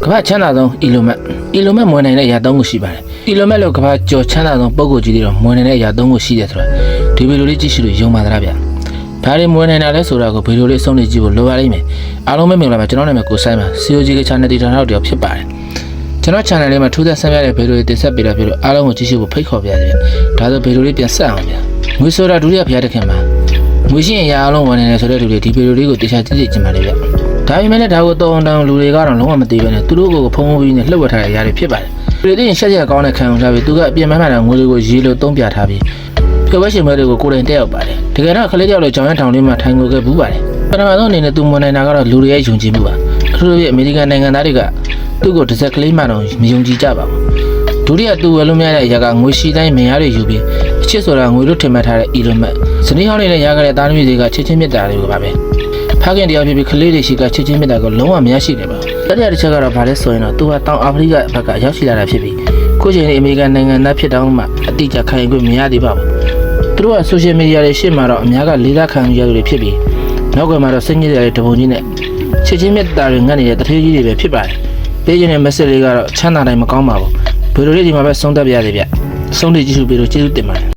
ကမ္ဘာချမ်းသာဆုံးအီလိုမက်မွေးနိုင်တဲ့အရာ၃ခုရှိပါတယ်အီလိုမက်လို့ကမ္ဘာကျော်ချမ်းသာဆုံးပုဂ္ဂိုလ်ကြီးတွေတော့မွေးနိုင်တဲ့အရာ၃ခုရှိတယ်ဆိုတာဒီဗီဒီယိုလေးကြည့်ရှုလို့ယုံပါသလားဗျဘာတွေမွေးနိုင်တာလဲဆိုတာကိုဗီဒီယိုလေးအဆုံးထိကြည့်ဖို့လိုပါလိမ့်မယ်အားလုံးပဲမင်္ဂလာပါကျွန်တော်နာမည်ကိုဆိုင်ပါ COG က channel တည်ထောင်ထောက်တယောက်ဖြစ်ပါတယ်ကျွန်တော် channel လေးမှာထူးခြားဆန်းပြတဲ့ဗီဒီယိုတွေတင်ဆက်ပေးတာဖြစ်လို့အားလုံးကိုကြည့်ရှုဖို့ဖိတ်ခေါ်ပါရစေဒါဆိုဗီဒီယိုလေးပြန်ဆက်အောင်ဗျငွေဆိုတာဒုတိယဖျားတစ်ခင်မှာငွေရှိရင်အားလုံးဝင်နေတယ်ဆိုတဲ့လူတွေဒီဗီဒီယိုလေးကိုတရားကြည့်ကြည့်ကြပါလိမ့်ဗျဒါပေမဲ့လည်းဒါကိုတောင်းတလူတွေကတော့လုံးဝမသိဘဲနဲ့သူတို့ကိုဖုံးပြီးနဲ့လှုပ်ဝက်ထားတဲ့အရာတွေဖြစ်ပါတယ်ပြည်သိရင်ရှက်ရှက်ကောင်းတဲ့ခံအောင်ထားပြီးသူကအပြင်မှန်းမှန်တဲ့ငွေတွေကိုရေးလို့သုံးပြထားပြီးပြောပွဲရှင်ပွဲတွေကိုကိုယ်တိုင်တက်ရောက်ပါတယ်တကယ်တော့ခလေးတယောက်လည်းကြောင်ရထောင်လေးမှာထိုင်ငိုခဲ့ဘူးပါတယ်ပထမဆုံးအနေနဲ့သူမွန်နိုင်တာကတော့လူတွေရဲ့ယုံကြည်မှုပါအထူးသဖြင့်အမေရိကန်နိုင်ငံသားတွေကသူ့ကိုတစ်စက်ကလေးမှတော့မယုံကြည်ကြပါဘူးဒုတိယသူဝယ်လို့မရတဲ့အရာကငွေရှိတိုင်းမရတွေယူပြီးအချစ်ဆိုတာငွေလို့ထင်မှတ်ထားတဲ့အီလိုမက်ဇနီးဟောင်းလေးနဲ့ရခဲ့တဲ့သားသမီးတွေကချစ်ချင်းမြတ်တာတွေကိုပါပဲဖခင်တရားဖြစ်ပြီးကလေးတွေရှိကချစ်ချင်းမြတ်တာကိုလုံးဝမရရှိတယ်ပါတတိယတစ်ချက်ကတော့ဗာလဲဆိုရင်တော့သူကတောင်အာဖရိကဘက်ကရောက်ရှိလာတာဖြစ်ပြီးကိုချိန်နဲ့အမေရိကန်နိုင်ငံသားဖြစ်တောင်းမှအတိအကျခံယူခွင့်မရသေးပါဘူးသူတို့ကဆိုရှယ်မီဒီယာတွေရှေ့မှာတော့အများကလေးစားခံယူရသူတွေဖြစ်ပြီးနောက်ကမှာတော့စိတ်ညစ်စရာတွေတပုံကြီးနဲ့ချစ်ချင်းမြတ်တာတွေငတ်နေတဲ့တထေးကြီးတွေပဲဖြစ်ပါတယ်ပေးခြင်းတဲ့ message လေးကတော့ချမ်းသာတိုင်းမကောင်းပါဘူးဗီဒီယိုလေးဒီမှာပဲဆုံးသက်ပြရစေဗျဆုံးဖြတ်ကြည့်ရှုပြီးတော့ကျေးဇူးတင်ပါတယ်